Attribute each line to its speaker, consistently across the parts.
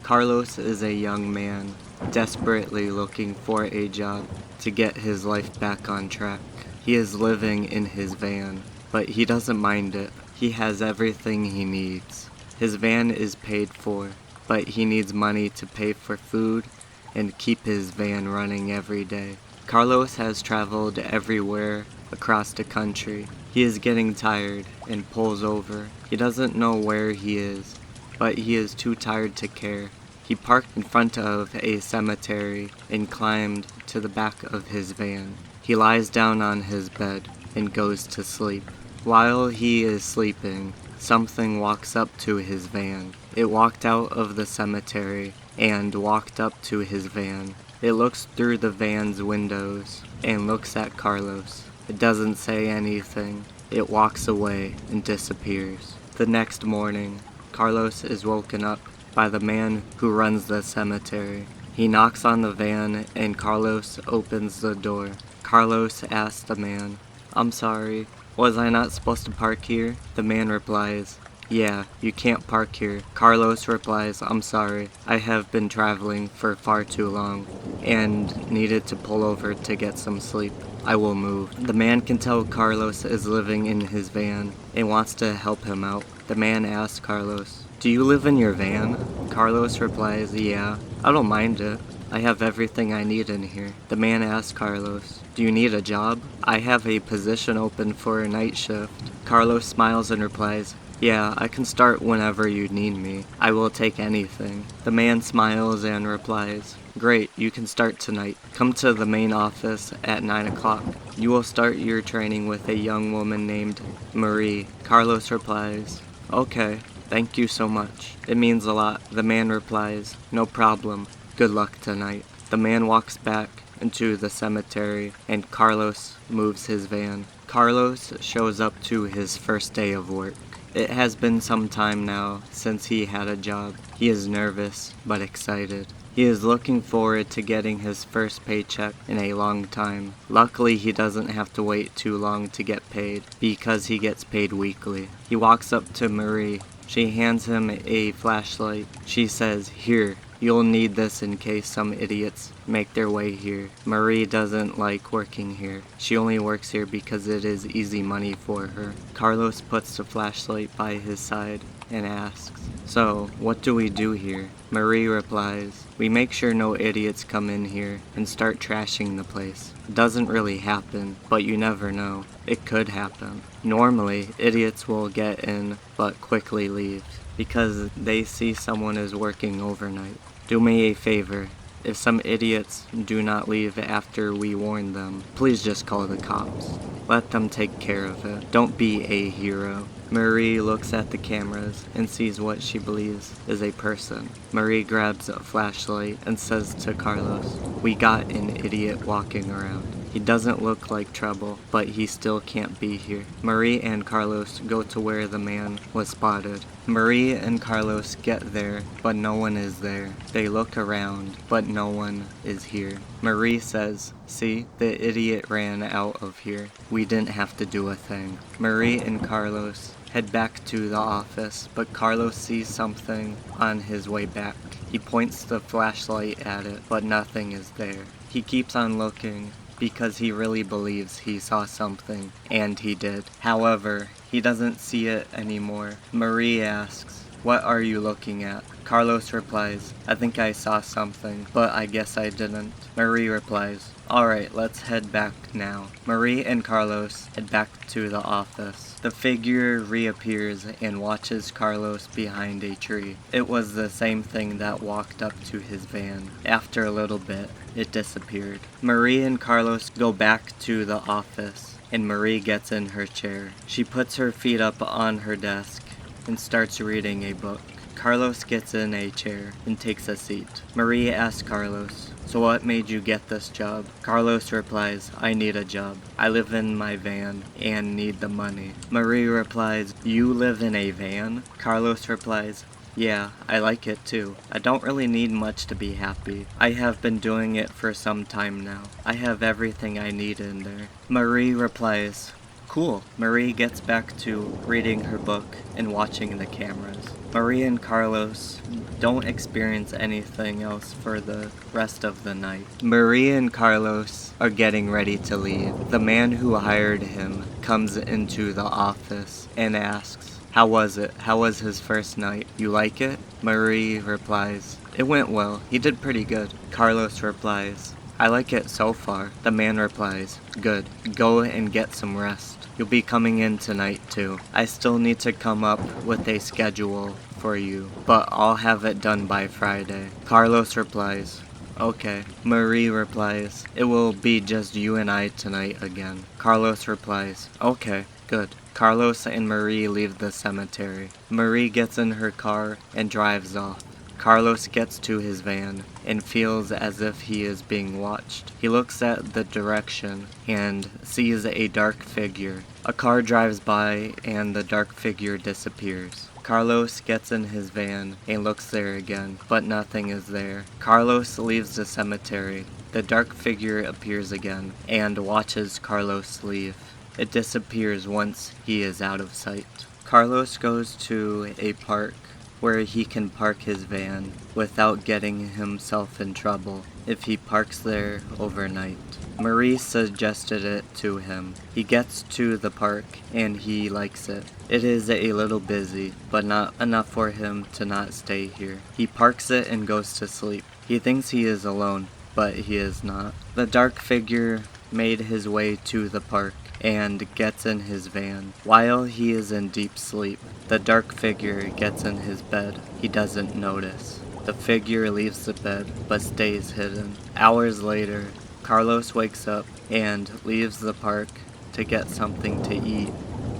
Speaker 1: Carlos is a young man, desperately looking for a job to get his life back on track. He is living in his van, but he doesn't mind it. He has everything he needs. His van is paid for, but he needs money to pay for food and keep his van running every day. Carlos has traveled everywhere across the country. He is getting tired and pulls over. He doesn't know where he is, but he is too tired to care. He parked in front of a cemetery and climbed to the back of his van. He lies down on his bed and goes to sleep. While he is sleeping, something walks up to his van. It walked out of the cemetery and walked up to his van. It looks through the van's windows and looks at Carlos. It doesn't say anything. It walks away and disappears. The next morning, Carlos is woken up by the man who runs the cemetery. He knocks on the van and Carlos opens the door. Carlos asks the man, "I'm sorry, was I not supposed to park here?" The man replies, "Yeah, you can't park here." Carlos replies, "I'm sorry, I have been traveling for far too long and needed to pull over to get some sleep. I will move." The man can tell Carlos is living in his van and wants to help him out. The man asks Carlos, "Do you live in your van?" Carlos replies, "Yeah, I don't mind it. I have everything I need in here." The man asks Carlos, "Do you need a job? I have a position open for a night shift." Carlos smiles and replies, "Yeah, I can start whenever you need me. I will take anything." The man smiles and replies, "Great, you can start tonight. Come to the main office at 9 o'clock. You will start your training with a young woman named Marie." Carlos replies, "Okay, thank you so much. It means a lot." The man replies, "No problem. Good luck tonight." The man walks back into the cemetery and Carlos moves his van. Carlos shows up to his first day of work. It has been some time now since he had a job. He is nervous but excited. He is looking forward to getting his first paycheck in a long time. Luckily, he doesn't have to wait too long to get paid because he gets paid weekly. He walks up to Marie. She hands him a flashlight. She says, "Here, you'll need this in case some idiots make their way here." Marie doesn't like working here. She only works here because it is easy money for her. Carlos puts the flashlight by his side and asks, "So, what do we do here?" Marie replies, "We make sure no idiots come in here and start trashing the place. It doesn't really happen, but you never know. It could happen. Normally, idiots will get in but quickly leave because they see someone is working overnight. Do me a favor. If some idiots do not leave after we warn them, please just call the cops. Let them take care of it. Don't be a hero." Marie looks at the cameras and sees what she believes is a person. Marie grabs a flashlight and says to Carlos, "We got an idiot walking around. He doesn't look like trouble, but he still can't be here." Marie and Carlos go to where the man was spotted. Marie and Carlos get there, but no one is there. They look around, but no one is here. Marie says, "See, the idiot ran out of here. We didn't have to do a thing." Marie and Carlos head back to the office, but Carlos sees something on his way back. He points the flashlight at it, but nothing is there. He keeps on looking because he really believes he saw something, and he did. However, he doesn't see it anymore. Marie asks, "What are you looking at?" Carlos replies, "I think I saw something, but I guess I didn't." Marie replies, "Alright, let's head back now." Marie and Carlos head back to the office. The figure reappears and watches Carlos behind a tree. It was the same thing that walked up to his van. After a little bit, it disappeared. Marie and Carlos go back to the office, and Marie gets in her chair. She puts her feet up on her desk and starts reading a book. Carlos gets in a chair and takes a seat. Marie asks Carlos, "So what made you get this job?" Carlos replies, "I need a job. I live in my van and need the money." Marie replies, "You live in a van?" Carlos replies, "Yeah, I like it too. I don't really need much to be happy. I have been doing it for some time now. I have everything I need in there." Marie replies, Cool. Marie gets back to reading her book and watching the cameras. Marie and Carlos don't experience anything else for the rest of the night. Marie and Carlos are getting ready to leave. The man who hired him comes into the office and asks, "How was it? How was his first night? You like it?" Marie replies, "It went well. He did pretty good." Carlos replies, "I like it so far." The man replies, "Good. Go and get some rest. You'll be coming in tonight too. I still need to come up with a schedule for you, but I'll have it done by Friday." Carlos replies, "Okay." Marie replies, "It will be just you and I tonight again." Carlos replies, "Okay, good." Carlos and Marie leave the cemetery. Marie gets in her car and drives off. Carlos gets to his van and feels as if he is being watched. He looks at the direction and sees a dark figure. A car drives by and the dark figure disappears. Carlos gets in his van and looks there again, but nothing is there. Carlos leaves the cemetery. The dark figure appears again and watches Carlos leave. It disappears once he is out of sight. Carlos goes to a park where he can park his van without getting himself in trouble if he parks there overnight. Marie suggested it to him. He gets to the park and he likes it. It is a little busy, but not enough for him to not stay here. He parks it and goes to sleep. He thinks he is alone, but he is not. The dark figure made his way to the park and gets in his van. While he is in deep sleep, the dark figure gets in his bed. He doesn't notice. The figure leaves the bed, but stays hidden. Hours later, Carlos wakes up and leaves the park to get something to eat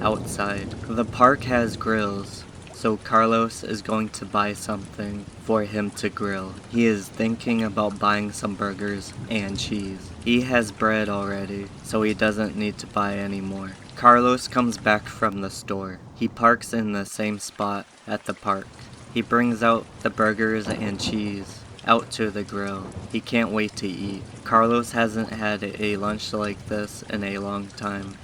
Speaker 1: outside. The park has grills, so Carlos is going to buy something for him to grill. He is thinking about buying some burgers and cheese. He has bread already, so he doesn't need to buy any more. Carlos comes back from the store. He parks in the same spot at the park. He brings out the burgers and cheese out to the grill. He can't wait to eat. Carlos hasn't had a lunch like this in a long time.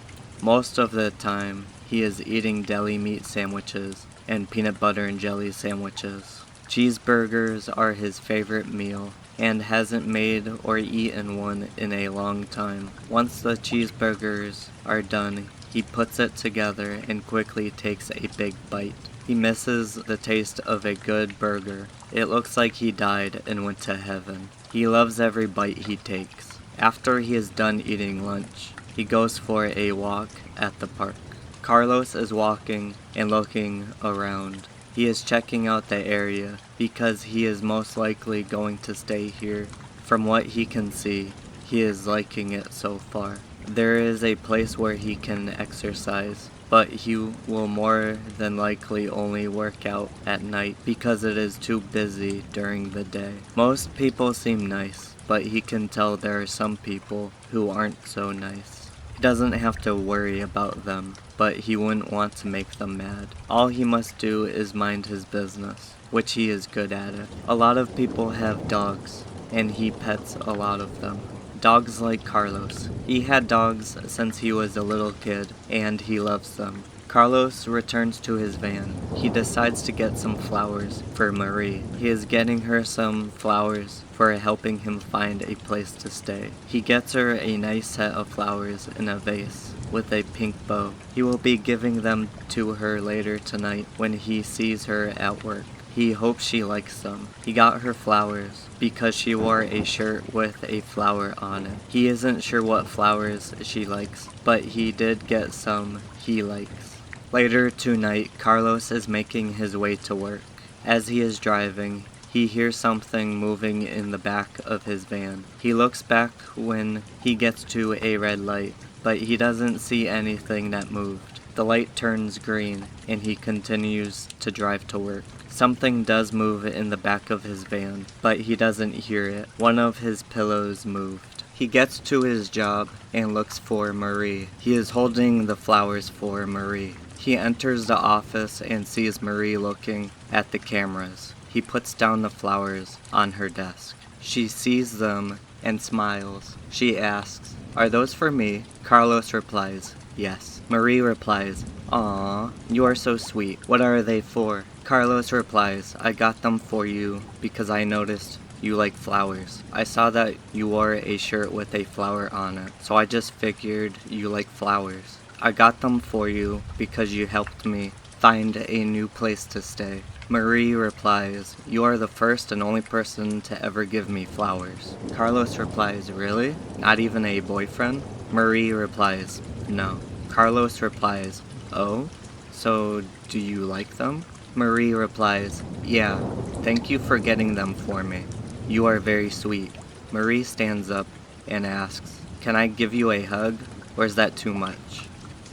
Speaker 1: Most of the time, he is eating deli meat sandwiches and peanut butter and jelly sandwiches. Cheeseburgers are his favorite meal and hasn't made or eaten one in a long time. Once the cheeseburgers are done, he puts it together and quickly takes a big bite. He misses the taste of a good burger. It looks like he died and went to heaven. He loves every bite he takes. After he is done eating lunch, he goes for a walk at the park. Carlos is walking and looking around. He is checking out the area because he is most likely going to stay here. From what he can see, he is liking it so far. There is a place where he can exercise, but he will more than likely only work out at night because it is too busy during the day. Most people seem nice, but he can tell there are some people who aren't so nice. He doesn't have to worry about them, but he wouldn't want to make them mad. All he must do is mind his business, which he is good at it. A lot of people have dogs, and he pets a lot of them. Dogs like Carlos. He had dogs since he was a little kid, and he loves them. Carlos returns to his van. He decides to get some flowers for Marie. He is getting her some flowers for helping him find a place to stay. He gets her a nice set of flowers in a vase with a pink bow. He will be giving them to her later tonight when he sees her at work. He hopes she likes them. He got her flowers because she wore a shirt with a flower on it. He isn't sure what flowers she likes, but he did get some he likes. Later tonight, Carlos is making his way to work. As he is driving, he hears something moving in the back of his van. He looks back when he gets to a red light, but he doesn't see anything that moved. The light turns green, and he continues to drive to work. Something does move in the back of his van, but he doesn't hear it. One of his pillows moved. He gets to his job and looks for Marie. He is holding the flowers for Marie. He enters the office and sees Marie looking at the cameras. He puts down the flowers on her desk. She sees them and smiles. She asks, "Are those for me?" Carlos replies, "Yes." Marie replies, "Aw, you are so sweet. What are they for?" Carlos replies, "I got them for you because I noticed you like flowers. I saw that you wore a shirt with a flower on it, so I just figured you like flowers. I got them for you because you helped me find a new place to stay." Marie replies, "You are the first and only person to ever give me flowers." Carlos replies, "Really? Not even a boyfriend?" Marie replies, "No." Carlos replies, "Oh? So do you like them?" Marie replies, "Yeah, thank you for getting them for me. You are very sweet." Marie stands up and asks, "Can I give you a hug, or is that too much?"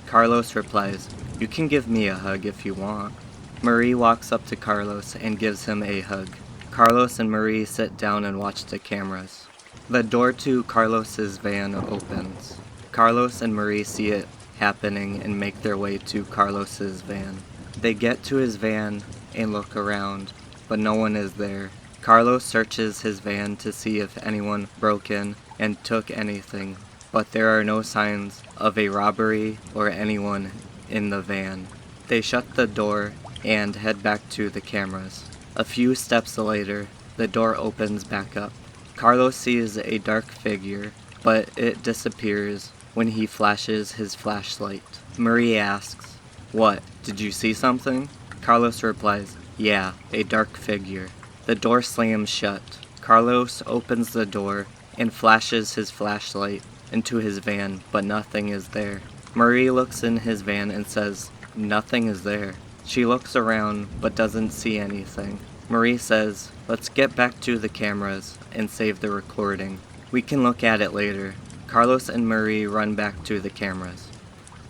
Speaker 1: Carlos replies, "You can give me a hug if you want." Marie walks up to Carlos and gives him a hug. Carlos and Marie sit down and watch the cameras. The door to Carlos's van opens. Carlos and Marie see it happening and make their way to Carlos's van. They get to his van and look around, but no one is there. Carlos searches his van to see if anyone broke in and took anything, but there are no signs of a robbery or anyone in the van. They shut the door and head back to the cameras. A few steps later, the door opens back up. Carlos sees a dark figure, but it disappears when he flashes his flashlight. Marie asks, "What, did you see something?" Carlos replies, "Yeah, a dark figure." The door slams shut. Carlos opens the door and flashes his flashlight into his van, but nothing is there. Marie looks in his van and says, "Nothing is there." She looks around but doesn't see anything. Marie says, "Let's get back to the cameras and save the recording. We can look at it later." Carlos and Marie run back to the cameras.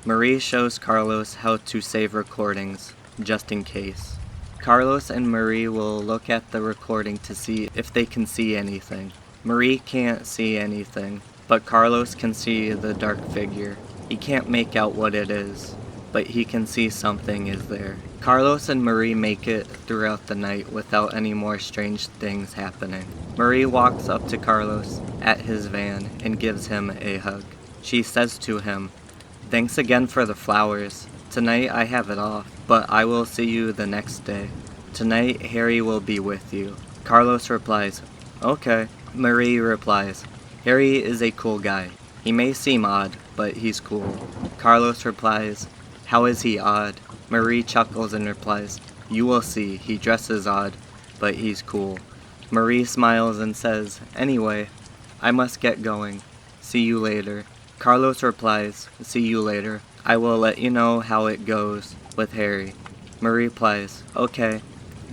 Speaker 1: Marie shows Carlos how to save recordings, just in case. Carlos and Marie will look at the recording to see if they can see anything. Marie can't see anything, but Carlos can see the dark figure. He can't make out what it is, but he can see something is there. Carlos and Marie make it throughout the night without any more strange things happening. Marie walks up to Carlos at his van and gives him a hug. She says to him, "Thanks again for the flowers. Tonight I have it off, but I will see you the next day. Tonight Harry will be with you." Carlos replies, "Okay." Marie replies, "Harry is a cool guy. He may seem odd, but he's cool." Carlos replies, "How is he odd?" Marie chuckles and replies, "You will see. He dresses odd, but he's cool." Marie smiles and says, "Anyway, I must get going. See you later." Carlos replies, "See you later. I will let you know how it goes with Harry." Marie replies, "Okay,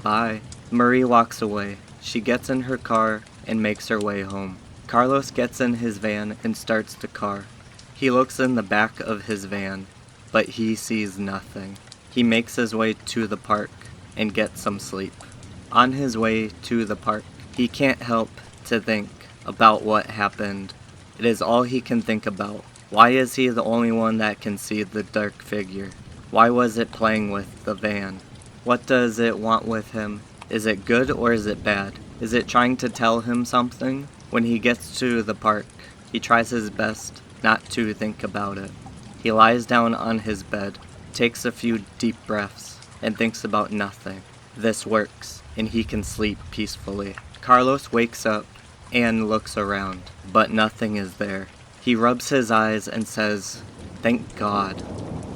Speaker 1: bye." Marie walks away. She gets in her car and makes her way home. Carlos gets in his van and starts the car. He looks in the back of his van, but he sees nothing. He makes his way to the park and gets some sleep. On his way to the park, he can't help to think about what happened. It is all he can think about. Why is he the only one that can see the dark figure? Why was it playing with the van? What does it want with him? Is it good or is it bad? Is it trying to tell him something? When he gets to the park, he tries his best not to think about it. He lies down on his bed, takes a few deep breaths, and thinks about nothing. This works, and he can sleep peacefully. Carlos wakes up and looks around, but nothing is there. He rubs his eyes and says, "Thank God."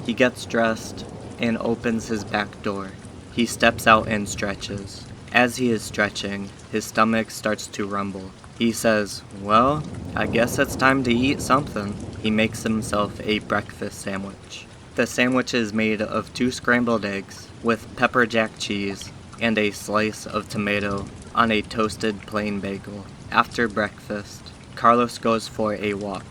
Speaker 1: He gets dressed and opens his back door. He steps out and stretches. As he is stretching, his stomach starts to rumble. He says, "Well, I guess it's time to eat something." He makes himself a breakfast sandwich. The sandwich is made of 2 scrambled eggs with pepper jack cheese and a slice of tomato on a toasted plain bagel. After breakfast, Carlos goes for a walk.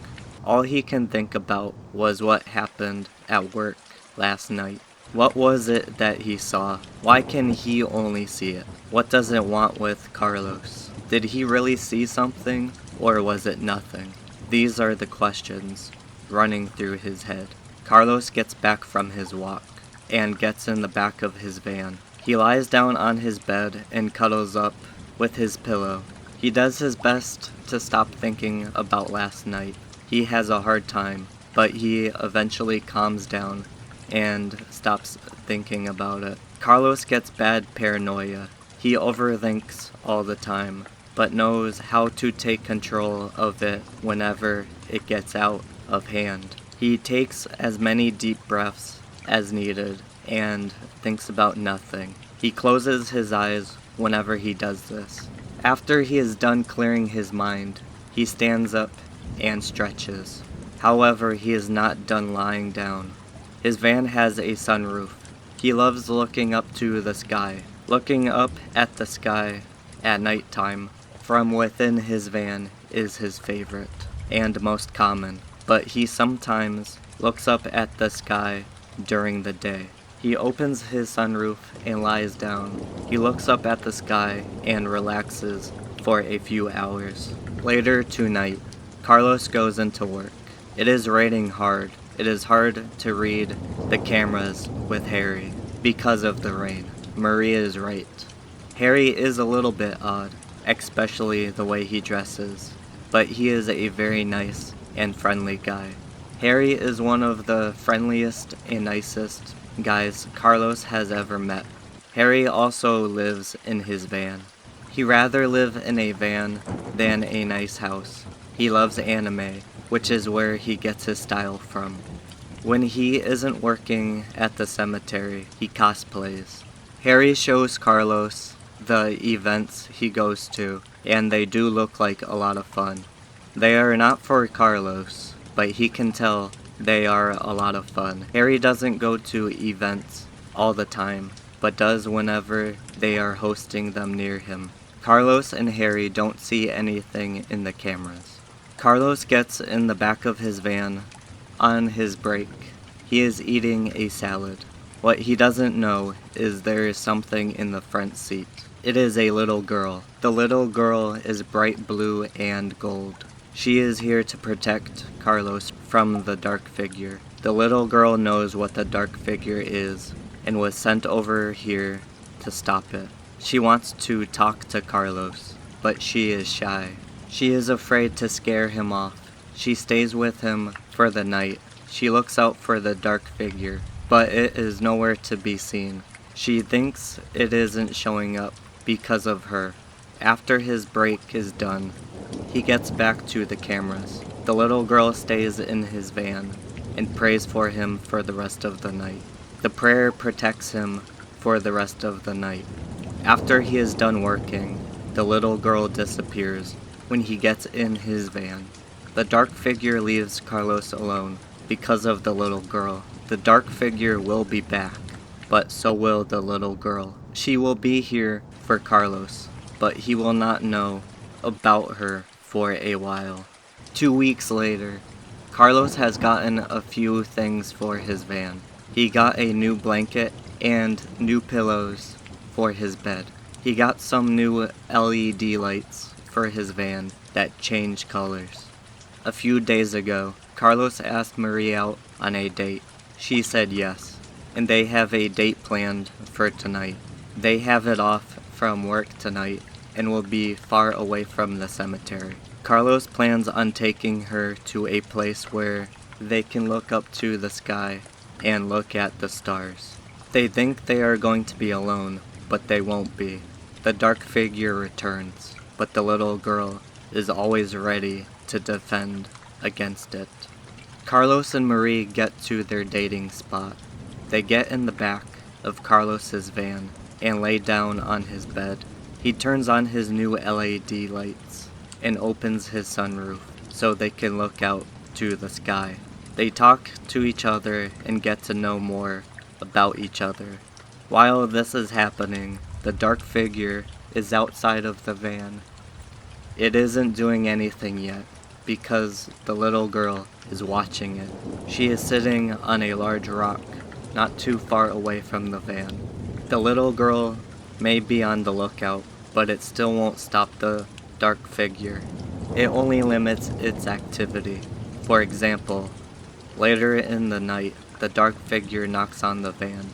Speaker 1: All he can think about was what happened at work last night. What was it that he saw? Why can he only see it? What does it want with Carlos? Did he really see something, or was it nothing? These are the questions running through his head. Carlos gets back from his walk and gets in the back of his van. He lies down on his bed and cuddles up with his pillow. He does his best to stop thinking about last night. He has a hard time. but he eventually calms down and stops thinking about it. Carlos gets bad paranoia. He overthinks all the time, but knows how to take control of it whenever it gets out of hand. He takes as many deep breaths as needed and thinks about nothing. He closes his eyes whenever he does this. After he is done clearing his mind, he stands up and stretches. However, he is not done lying down. His van has a sunroof. He loves looking up to the sky. Looking up at the sky at nighttime from within his van is his favorite and most common, but he sometimes looks up at the sky during the day. He opens his sunroof and lies down. He looks up at the sky and relaxes for a few hours. Later tonight, Carlos goes into work. It is raining hard. It is hard to read the cameras with Harry because of the rain. Marie is right. Harry is a little bit odd, especially the way he dresses, but he is a very nice and friendly guy. Harry is one of the friendliest and nicest guys Carlos has ever met. Harry also lives in his van. He rather live in a van than a nice house. He loves anime, which is where he gets his style from. When he isn't working at the cemetery, he cosplays. Harry shows Carlos the events he goes to, and they do look like a lot of fun. They are not for Carlos, but he can tell they are a lot of fun. Harry doesn't go to events all the time, but does whenever they are hosting them near him. Carlos and Harry don't see anything in the cameras. Carlos gets in the back of his van on his break. He is eating a salad. What he doesn't know is there is something in the front seat. It is a little girl. The little girl is bright blue and gold. She is here to protect Carlos from the dark figure. The little girl knows what the dark figure is and was sent over here to stop it. She wants to talk to Carlos, but she is shy. She is afraid to scare him off. She stays with him for the night. She looks out for the dark figure, but it is nowhere to be seen. She thinks it isn't showing up because of her. After his break is done, he gets back to the cameras. The little girl stays in his van and prays for him for the rest of the night. The prayer protects him for the rest of the night. After he is done working, the little girl disappears when he gets in his van. The dark figure leaves Carlos alone because of the little girl. The dark figure will be back, but so will the little girl. She will be here for Carlos, but he will not know about her for a while. 2 weeks later, Carlos has gotten a few things for his van. He got a new blanket and new pillows for his bed. He got some new LED lights for his van that change colors. A few days ago, Carlos asked Marie out on a date. She said yes, and they have a date planned for tonight. They have it off from work tonight and will be far away from the cemetery. Carlos plans on taking her to a place where they can look up to the sky and look at the stars. They think they are going to be alone, but they won't be. The dark figure returns, but the little girl is always ready to defend against it. Carlos and Marie get to their dating spot. They get in the back of Carlos's van and lay down on his bed. He turns on his new LED lights and opens his sunroof so they can look out to the sky. They talk to each other and get to know more about each other. While this is happening, the dark figure is outside of the van. It isn't doing anything yet because the little girl is watching it. She is sitting on a large rock not too far away from the van. The little girl may be on the lookout, but it still won't stop the dark figure. It only limits its activity. For example, later in the night, the dark figure knocks on the van.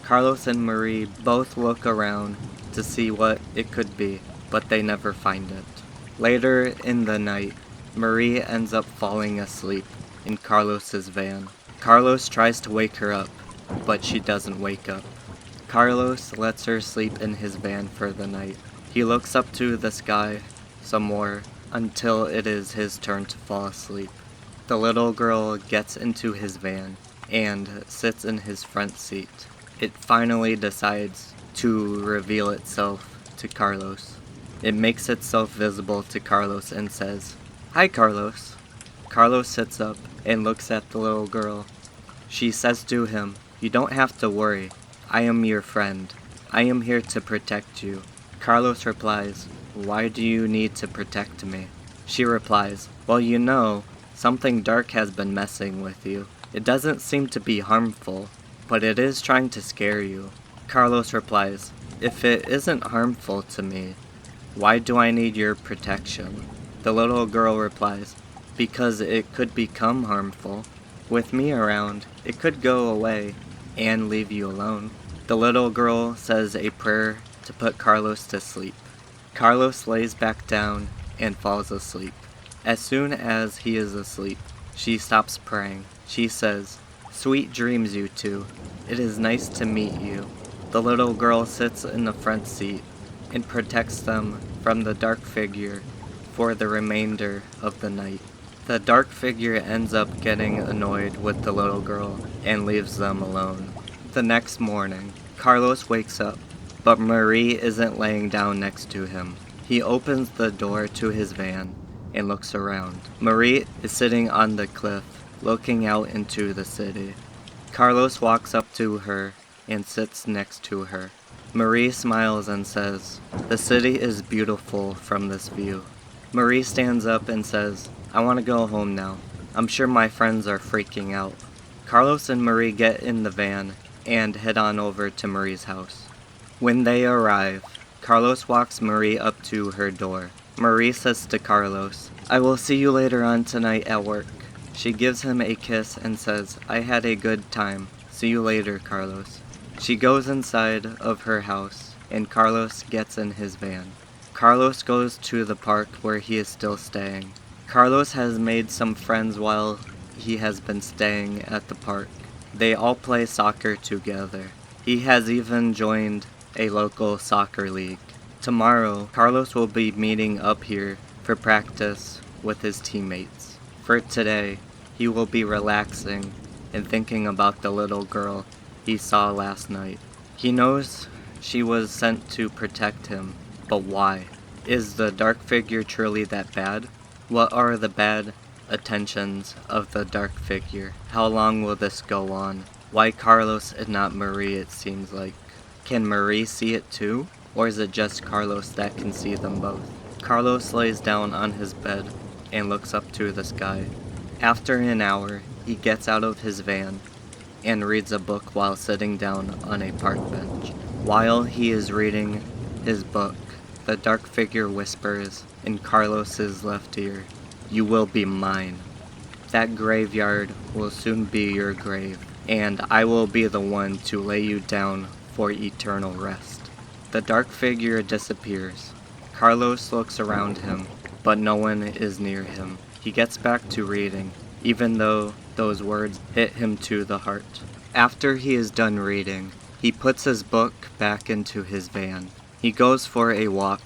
Speaker 1: Carlos and Marie both look around to see what it could be, but they never find it. Later in the night, Marie ends up falling asleep in Carlos's van. Carlos tries to wake her up, but she doesn't wake up. Carlos lets her sleep in his van for the night. He looks up to the sky some more until it is his turn to fall asleep. The little girl gets into his van and sits in his front seat. It finally decides to reveal itself to Carlos. It makes itself visible to Carlos and says, "Hi, Carlos." Carlos sits up and looks at the little girl. She says to him, "You don't have to worry. I am your friend. I am here to protect you." Carlos replies, "Why do you need to protect me?" She replies, "Well, you know, something dark has been messing with you. It doesn't seem to be harmful, but it is trying to scare you." Carlos replies, "If it isn't harmful to me, why do I need your protection?" The little girl replies, "Because it could become harmful. With me around, it could go away and leave you alone." The little girl says a prayer to put Carlos to sleep. Carlos lays back down and falls asleep. As soon as he is asleep, she stops praying. She says, "Sweet dreams, you two. It is nice to meet you." The little girl sits in the front seat and protects them from the dark figure for the remainder of the night. The dark figure ends up getting annoyed with the little girl and leaves them alone. The next morning, Carlos wakes up, but Marie isn't laying down next to him. He opens the door to his van and looks around. Marie is sitting on the cliff, looking out into the city. Carlos walks up to her and sits next to her. Marie smiles and says, "The city is beautiful from this view." Marie stands up and says, "I want to go home now. I'm sure my friends are freaking out." Carlos and Marie get in the van and head on over to Marie's house. When they arrive, Carlos walks Marie up to her door. Marie says to Carlos, "I will see you later on tonight at work." She gives him a kiss and says, "I had a good time. See you later, Carlos." She goes inside of her house, and Carlos gets in his van. Carlos goes to the park where he is still staying. Carlos has made some friends while he has been staying at the park. They all play soccer together. He has even joined a local soccer league. Tomorrow, Carlos will be meeting up here for practice with his teammates. For today, he will be relaxing and thinking about the little girl he saw last night. He knows she was sent to protect him, but why? Is the dark figure truly that bad? What are the bad intentions of the dark figure? How long will this go on? Why Carlos and not Marie, it seems like? Can Marie see it too? Or is it just Carlos that can see them both? Carlos lays down on his bed and looks up to the sky. After an hour, he gets out of his van and reads a book while sitting down on a park bench. While he is reading his book, the dark figure whispers in Carlos's left ear, "You will be mine. That graveyard will soon be your grave, and I will be the one to lay you down for eternal rest." The dark figure disappears. Carlos looks around him, but no one is near him. He gets back to reading, even though those words hit him to the heart. After he is done reading, he puts his book back into his van. He goes for a walk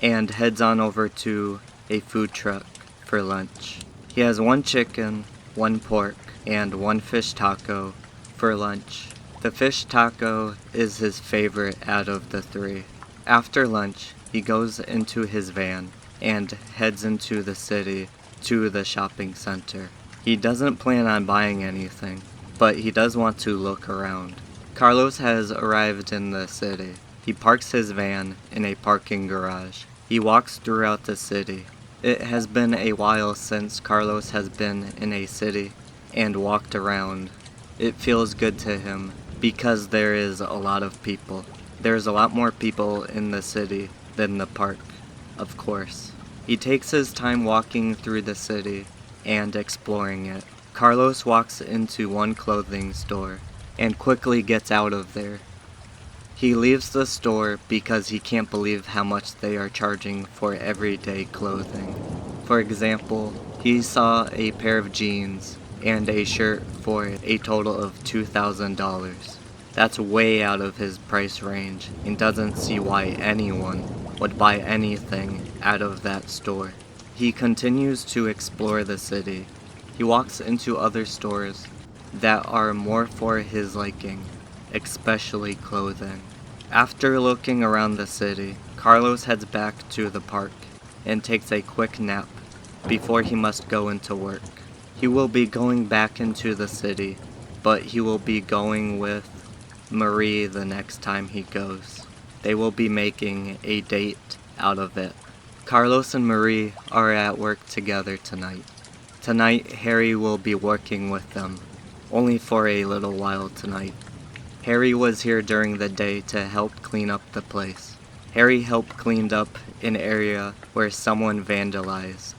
Speaker 1: and heads on over to a food truck for lunch. He has 1 chicken, 1 pork, and 1 fish taco for lunch. The fish taco is his favorite out of the 3. After lunch, he goes into his van and heads into the city to the shopping center. He doesn't plan on buying anything, but he does want to look around. Carlos has arrived in the city. He parks his van in a parking garage. He walks throughout the city. It has been a while since Carlos has been in a city and walked around. It feels good to him because there is a lot of people. There's a lot more people in the city than the park, of course. He takes his time walking through the city and exploring it. Carlos walks into one clothing store and quickly gets out of there. He leaves the store because he can't believe how much they are charging for everyday clothing. For example, he saw a pair of jeans and a shirt for a total of $2,000. That's way out of his price range and doesn't see why anyone would buy anything out of that store. He continues to explore the city. He walks into other stores that are more for his liking, especially clothing. After looking around the city, Carlos heads back to the park and takes a quick nap before he must go into work. He will be going back into the city, but he will be going with Marie the next time he goes. They will be making a date out of it. Carlos and Marie are at work together tonight. Tonight, Harry will be working with them, only for a little while tonight. Harry was here during the day to help clean up the place. Harry helped clean up an area where someone vandalized.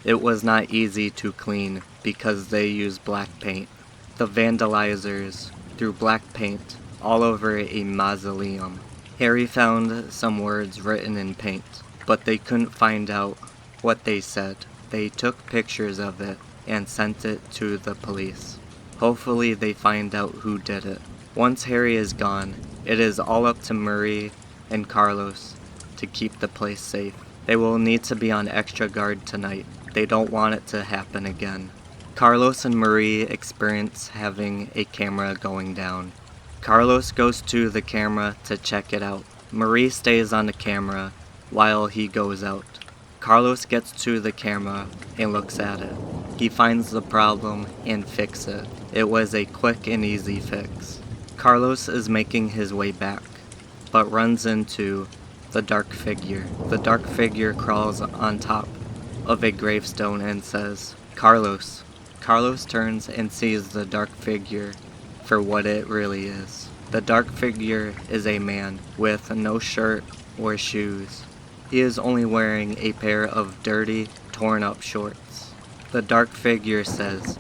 Speaker 1: It was not easy to clean because they used black paint. The vandalizers threw black paint all over a mausoleum. Harry found some words written in paint, but they couldn't find out what they said. They took pictures of it and sent it to the police. Hopefully they find out who did it. Once Harry is gone, it is all up to Marie and Carlos to keep the place safe. They will need to be on extra guard tonight. They don't want it to happen again. Carlos and Marie experience having a camera going down. Carlos goes to the camera to check it out. Marie stays on the camera while he goes out. Carlos gets to the camera and looks at it. He finds the problem and fixes it. It was a quick and easy fix. Carlos is making his way back, but runs into the dark figure. The dark figure crawls on top of a gravestone and says, "Carlos." Carlos turns and sees the dark figure for what it really is. The dark figure is a man with no shirt or shoes. He is only wearing a pair of dirty, torn up shorts. The dark figure says,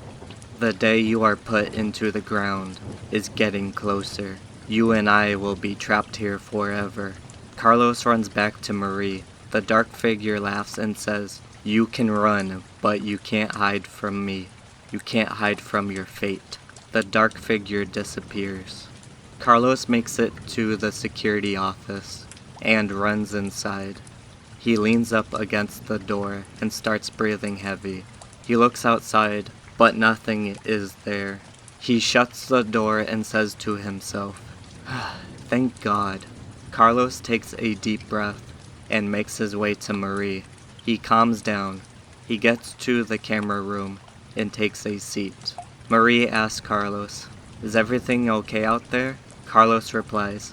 Speaker 1: "The day you are put into the ground is getting closer. You and I will be trapped here forever." Carlos runs back to Marie. The dark figure laughs and says, "You can run, but you can't hide from me. You can't hide from your fate." The dark figure disappears. Carlos makes it to the security office and runs inside. He leans up against the door and starts breathing heavy. He looks outside, but nothing is there. He shuts the door and says to himself, "Thank God." Carlos takes a deep breath and makes his way to Marie. He calms down. He gets to the camera room and takes a seat. Marie asks Carlos, "Is everything okay out there?" Carlos replies,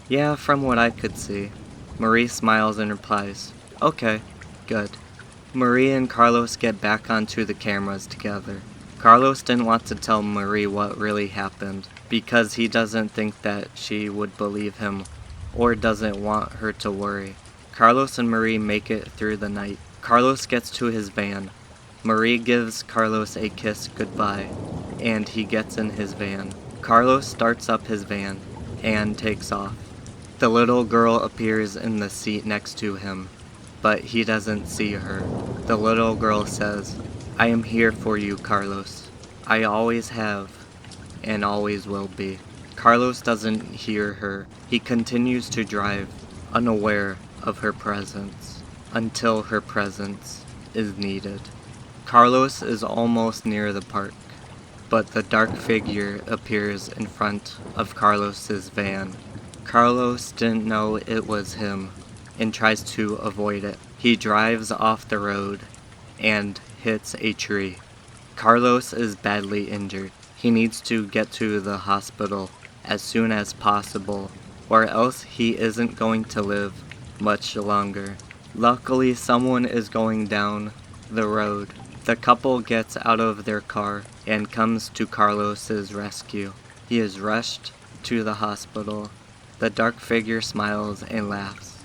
Speaker 1: "Yeah, from what I could see." Marie smiles and replies, "Okay, good." Marie and Carlos get back onto the cameras together. Carlos didn't want to tell Marie what really happened because he doesn't think that she would believe him or doesn't want her to worry. Carlos and Marie make it through the night. Carlos gets to his van. Marie gives Carlos a kiss goodbye, and he gets in his van. Carlos starts up his van and takes off. The little girl appears in the seat next to him, but he doesn't see her. The little girl says, "I am here for you, Carlos. I always have, and always will be." Carlos doesn't hear her. He continues to drive, unaware of her presence, until her presence is needed. Carlos is almost near the park, but the dark figure appears in front of Carlos's van. Carlos didn't know it was him and tries to avoid it. He drives off the road and hits a tree. Carlos is badly injured. He needs to get to the hospital as soon as possible, or else he isn't going to live much longer. Luckily, someone is going down the road. The couple gets out of their car and comes to Carlos's rescue. He is rushed to the hospital. The dark figure smiles and laughs.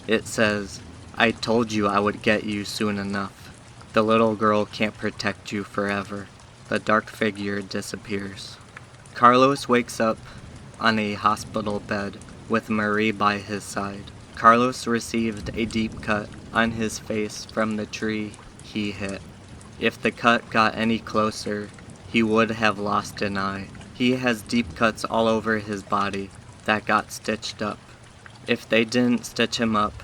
Speaker 1: It says, "I told you I would get you soon enough. The little girl can't protect you forever." The dark figure disappears. Carlos wakes up on a hospital bed with Marie by his side. Carlos received a deep cut on his face from the tree he hit. If the cut got any closer, he would have lost an eye. He has deep cuts all over his body that got stitched up. If they didn't stitch him up,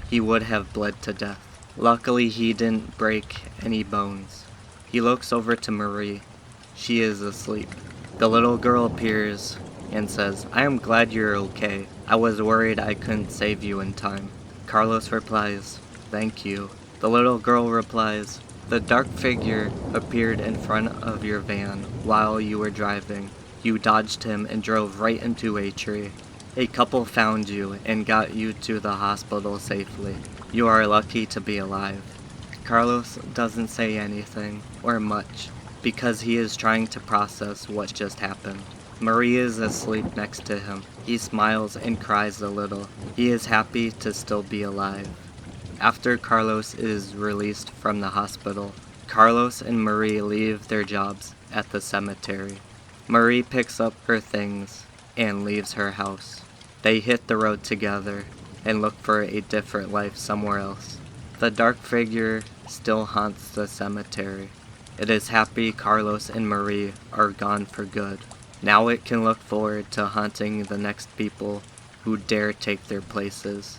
Speaker 1: he would have bled to death. Luckily, he didn't break any bones. He looks over to Marie. She is asleep. The little girl appears and says, "I am glad you're okay. I was worried I couldn't save you in time." Carlos replies, "Thank you." The little girl replies, "The dark figure appeared in front of your van while you were driving. You dodged him and drove right into a tree. A couple found you and got you to the hospital safely. You are lucky to be alive." Carlos doesn't say anything, or much, because he is trying to process what just happened. Marie is asleep next to him. He smiles and cries a little. He is happy to still be alive. After Carlos is released from the hospital, Carlos and Marie leave their jobs at the cemetery. Marie picks up her things and leaves her house. They hit the road together and look for a different life somewhere else. The dark figure still haunts the cemetery. It is happy Carlos and Marie are gone for good. Now it can look forward to haunting the next people who dare take their places.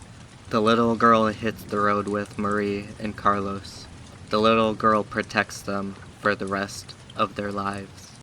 Speaker 1: The little girl hits the road with Marie and Carlos. The little girl protects them for the rest of their lives.